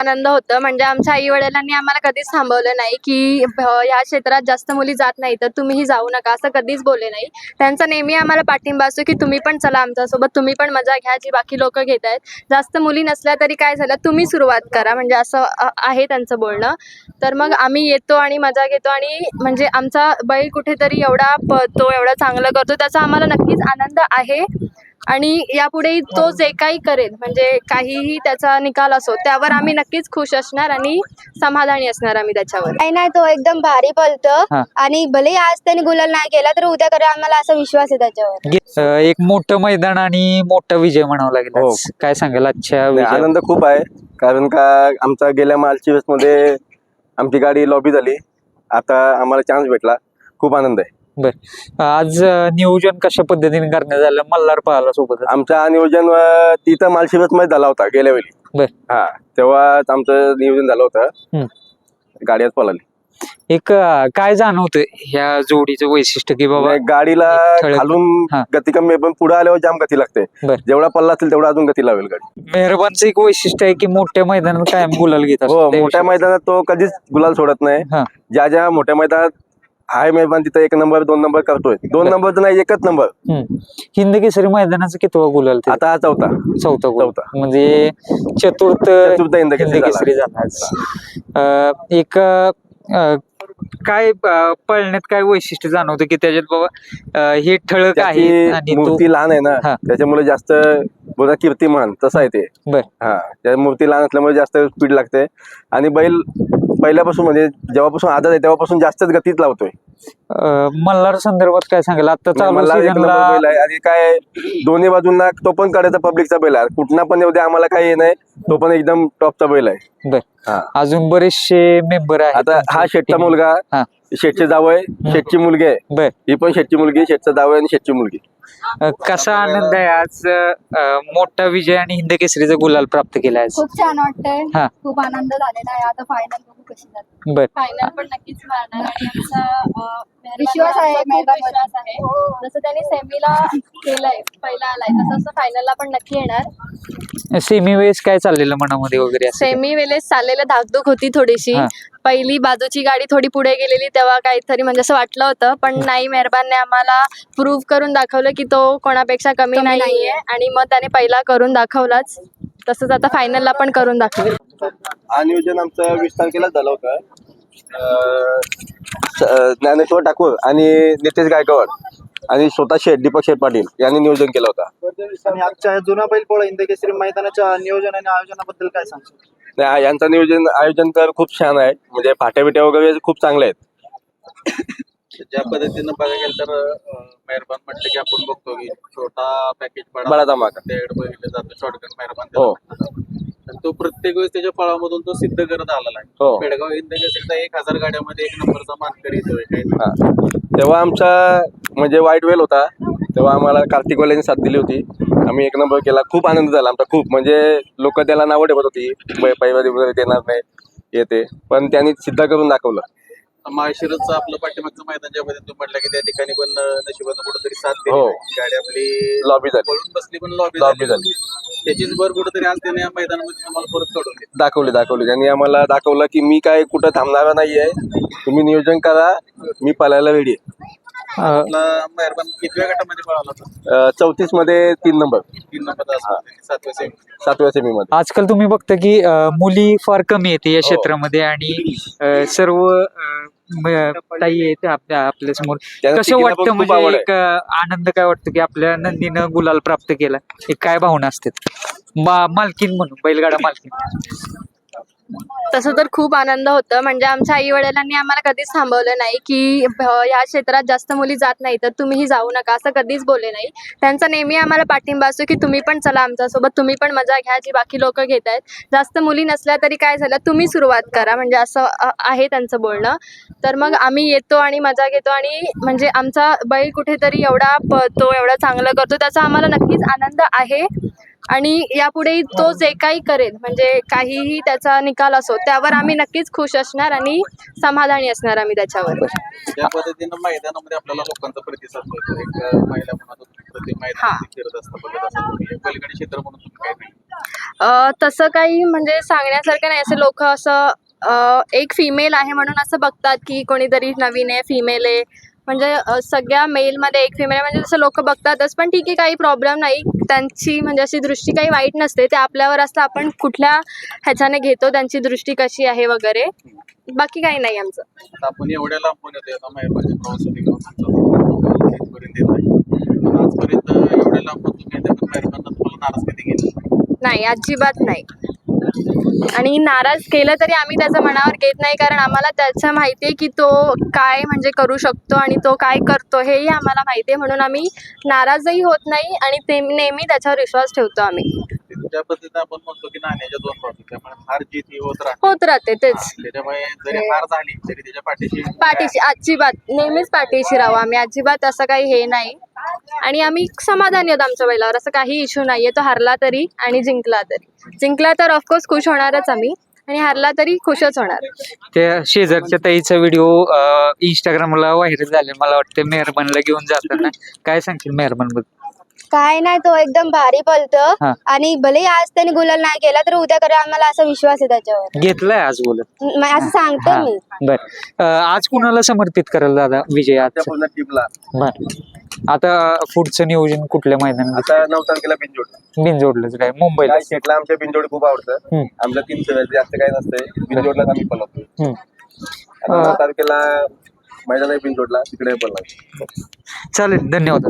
आनंद होतं. म्हणजे आमच्या आई वडिलांनी आम्हाला कधीच थांबवलं नाही की ह्या क्षेत्रात जास्त मुली जात नाही तर तुम्हीही जाऊ नका, असं कधीच बोलले नाही. त्यांचा नेहमी आम्हाला पाठिंबा असतो की तुम्ही पण चला आमच्यासोबत, तुम्ही पण मजा घ्या जी बाकी लोक घेत आहेत. जास्त मुली नसल्या तरी काय झालं, तुम्ही सुरुवात करा, म्हणजे असं आहे त्यांचं बोलणं. तर मग आम्ही येतो आणि मजा घेतो आणि म्हणजे आमचा बैल कुठेतरी एवढा पळतो, एवढा चांगलं करतो, त्याचा आम्हाला नक्कीच आनंद आहे. आणि यापुढेही तो जे काही करेल, म्हणजे काहीही त्याचा निकाल असो, त्यावर आम्ही नक्कीच खुश असणार आणि समाधानी असणार आम्ही त्याच्यावर. नाही नाही, तो एकदम भारी पळतो हा. आणि भलेही आज त्याने गुलाल नाही केला तर उद्या करेल, आम्हाला असा विश्वास आहे त्याच्यावर. एक मोठं मैदान आणि मोठा विजय म्हणावं लागेल हो. आज. काय सांगाल आजच्या नाही, विजयावर? आनंद खूप आहे. कारण का आमचा गेल्या मार्च मध्ये आमची गाडी लॉबी झाली, आता आम्हाला चान्स भेटला, खूप आनंद आहे. आज नियोजन कशा पद्धतीने करण्यात आलं? मल्हार पळाला सोबत. आमचा नियोजन तिथं मालशिरस मध्ये झाला होता गेल्या वेळी. बर. हा, तेव्हा आमचं नियोजन झालं होतं, गाड्याच पळाली. एक काय जाणवतं ह्या जोडीचं वैशिष्ट्य की बाबा नाही, गाडीला एक ठळक- खालून हा. गती कमी आहे, पण पुढे आल्यावर जाम गती लागते. बर. जेवढा पल्ला असेल तेवढा अजून गती लावेल गाडी. मेहरबानचं एक वैशिष्ट्य आहे की मोठ्या मैदानात कायम गुलाल घेत असतो. हो, त्याविषयी- मोठ्या मैदानात तो कधीच गुलाल सोडत नाही. हा. ज्या मोठ्या मैदानात हाय मेहरबान तिथं 1 नंबर 2 नंबर करतोय. 2 नंबर तर नाही, 1च नंबर. हिंद केसरी मैदानाचं कितवा गुलाल ते? आता हा चौथा चौथा गुलाल. चौथा. म्हणजे चतुर्थ हिंद केसरी केसरी झाला आज. एक काय पळण्यात काय वैशिष्ट्य जाणवतं की त्याच्यात बाबा हे ठळक आहे आणि त्याची तो मूर्ती लहान आहे ना, हा. त्याच्यामुळे जास्त बोला कीर्तिमान तसं आहे ते. बर. हा, त्या मूर्ती लहान असल्यामुळे जास्त स्पीड लागते आणि बैल पहिल्यापासून म्हणजे जेव्हापासून आदत आहे तेव्हापासून जास्तच गतीत लावतोय. मल्हार संदर्भात काय सांगाल? आता चालू मला 1 सीझनला नंबर बैल आहे आणि काय दोन्ही बाजूंना तो पण कडेचा पब्लिकचा बैल आहे, कुठला पण येऊ दे आम्हाला काही हे नाही, तो पण एकदम टॉपचा बैल आहे. बर. हा. अजून बरेचसे मेंबर आहेत आता हा शेठचा मुलगा, हा. शेठचे जावय, शेठची मुलगी आहे, बर. ही पण शेठची मुलगी, शेठचा जावय आणि शेठची मुलगी. कसा आनंद आहे आज मोठा विजय आणि हिंद केसरीचा गुलाल प्राप्त केला आज? खूप छान वाटतंय, हा. खूप आनंद झालेला आहे. आता फायनल बघू कशी जाते. बर. फायनल पण नक्कीच मारणार आणि आमचा विश्वास आहे, खूप मेहरबानवर. विश्वास आहे. जसं त्यांनी सेमीला केलंय, पहिला आलाय, तसं फायनलला पण नक्की येणार. सेमी वेळेस काय चाललेलं मनामध्ये वगैरे असं? सेमी वेळेस चाललेलं धाकधूक होती थोडीशी. हा. पहिली बाजूची गाडी थोडी पुढे गेलेली तेव्हा काहीतरी म्हणजे असं वाटलं होतं, पण नाही, मेहरबानने आम्हाला प्रूव्ह करून दाखवलं की तो कोणापेक्षा कमी नाहीये आणि मग त्याने पहिला करून दाखवलाच. तसंच आता फायनलला पण करून दाखवेल. हा नियोजन आमचं 20 तारखेलाच झालं होतं. ज्ञानेश्वर ठाकूर आणि नितेश गायकवाड आणि स्वतः शेठ दीपक शेठ पाटील यांनी नियोजन केलं होतं. आणि आजच्या जुना बैलपोळा हिंद केसरी मैदानाच्या नियोजन आणि आयोजनाबद्दल काय सांगशील? नाही, यांचं आयोजन तर खूप छान आहे, म्हणजे फाट्या बिट्या वगैरे खूप चांगले आहेत. ज्या पद्धतीनं बघायला गेलं तर मेहरबान म्हटलं की आपण बघतो की छोटा पॅकेज बडा धमाका. त्याकडे बघितलं जातं शॉर्टकट मेहरबान हो. आणि तो प्रत्येक वेळेस त्याच्या फळामधून तो सिद्ध करत आलेला आहे. हो. बेळगाव हिंद केसरीचा 1000 गाड्यामध्ये 1 नंबरचा मानकरी येतोय काही. हा. तेव्हा आमचा म्हणजे वाईट वेळ होता, तेव्हा आम्हाला कार्तिकवाल्यांनी साथ दिली होती, आम्ही 1 नंबर केला. खूप आनंद झाला आमचा, खूप म्हणजे लोक त्याला नावं ठेवत होती, पैवारी वगैरे देणार नाही येते, पण त्यांनी सिद्ध करून दाखवलं. माळशिरसचं आपलं पाठीमागचं मैदान ज्या पद्धतीने म्हटलं की त्या ठिकाणी पण नशिबानं कुठेतरी साथ दिली. हो. गाडी आपली लॉबी झाली. पळून बसली पण लॉबी झाली. त्याचीच भर कुठेतरी आज त्याने या मैदानामध्ये आम्हाला परत सोडवली. दाखवली त्यांनी आम्हाला दाखवलं की मी काय कुठं थांबणार नाहीये, तुम्ही नियोजन करा, मी पळायला रेडी आहे. आपला मेहरबान कितव्या गटामध्ये पळाला होता? 34 मध्ये 3 नंबर, 3 नंबर 7व्या सेमी. 7व्या सेमी मध्ये. आजकाल तुम्ही बघता की मुली फार कमी येते या क्षेत्रामध्ये आणि सर्व ताई आहेत आपल्या समोर. त्यांना कसं तिघीला वाटतं पण खूप म्हणजे आवड आहे. एक आनंद काय वाटतं की आपल्या नंदीनं गुलाल प्राप्त केला? एक काय भावना असतात मालकीन म्हणून, बैलगाडा मालकीन? तसं तर खूप आनंद होतं. म्हणजे आमच्या आई वडिलांनी आम्हाला कधीच थांबवलं नाही की ह्या क्षेत्रात जास्त मुली जात नाही तर तुम्हीही जाऊ नका, असं कधीच बोलले नाही. त्यांचा नेहमी आम्हाला पाठिंबा असतो की तुम्ही पण चला आमच्यासोबत, तुम्ही पण मजा घ्या जी बाकी लोक घेत आहेत. जास्त मुली नसल्या तरी काय झालं, तुम्ही सुरुवात करा, म्हणजे असं आहे त्यांचं बोलणं. तर मग आम्ही येतो आणि मजा घेतो आणि म्हणजे आमचा बैल कुठेतरी एवढा पळतो, एवढा चांगलं करतो, त्याचा आम्हाला नक्कीच आनंद आहे. आणि यापुढेही तो जे काही करेल म्हणजे काहीही त्याचा निकाल असो त्यावर आम्ही नक्कीच खुश असणार आणि समाधानी असणार आम्ही त्याच्यावर. ज्या पद्धतीनं मैदानामध्ये आपल्याला लोकांचा प्रतिसाद मिळतो, एक महिला म्हणून प्रति मैदानामध्ये फिरत असता बघत असता तुम्ही, एक बैलगाडी क्षेत्र म्हणून तुम्ही काय नाही तसं काही म्हणजे सांगण्यासारखं नाही. असे लोक असं एक फिमेल आहे म्हणून असं बघतात की कोणीतरी नवीन आहे, फिमेल आहे, म्हणजे सगळ्या मेलमध्ये एक फिमेल आहे म्हणजे जसं लोक बघतातच. पण ठीक आहे, काही प्रॉब्लेम नाही. त्यांची म्हणजे अशी दृष्टी काही वाईट नसते, ते आपल्यावर असतं आपण कुठल्या ह्याच्याने घेतो, त्यांची दृष्टी कशी आहे वगैरे, बाकी काही नाही आमचं. आता आपण एवढ्या लांबून येतोय, आता मेहरबानच्या प्रवासाने घेऊन इथपर्यंत येत आहे, पण आजपर्यंत एवढ्या लांबून तुम्ही येते, पण मेहरबाननं तुम्हाला नाराज कधी केलं नाही, अजिबात नाही. आणि नाराज केलं तरी आम्ही त्याचं मनावर घेत नाही, कारण आम्हाला त्याचं माहिती आहे की तो काय म्हणजे करू शकतो आणि तो काय करतो हेही आम्हाला माहिती आहे, म्हणून आम्ही नाराजही होत नाही आणि ते नेहमी त्याच्यावर विश्वास ठेवतो आम्ही. ज्या पद्धतीने आपण म्हणतो की नाण्याच्या दोन बाजू, त्यामुळे हार जीत ही होत होत राहते तेच. त्याच्यामुळे जरी हार झाली तरी त्याच्या पाठीशी अजिबात नेहमीच पाठीशी राहू आम्ही, अजिबात असं काही हे नाही. आणि आम्ही समाधानी आहोत आमच्या बैलावर, असं काही इश्यू नाहीये. तो हारला तरी आणि जिंकला तरी. जिंकला तर ऑफकोर्स खुश होणारच आम्ही, आणि हारला तरी खुशच होणार. त्या शेजारच्या ताईचा व्हिडिओ इंस्टाग्रामला व्हायरल झाले, मला वाटतं मेहरबानला घेऊन जाताना. काय सांगतील मेहरबान बद्दल? काय नाही, तो एकदम भारी पळतो हा. आणि भलेही आज त्याने गुलाल नाही केला तर उद्या करे आम्हाला असा विश्वास आहे त्याच्यावर. घेतलाय आज बोलत असं सांगते मी. बर. आज कुणाला समर्पित कराल दादा विजय आजचा? पूर्ण टीमला. बर. आता पुढचं नियोजन कुठल्या मैदानात? आता 9 तारखेला बिनजोड बिनजोडलंच काय मुंबईला? काय शेटला आमच्या बिनजोड खूप आवडतं. हम्म. आमच्या 3 सगळ्यात जास्त काय नसतंय, बिनजोडलाच आम्ही पळवतो. हम्म. आता 9 तारखेला मैदान आहे बिनजोडला, तिकडे पळणार. चालेल, धन्यवाद.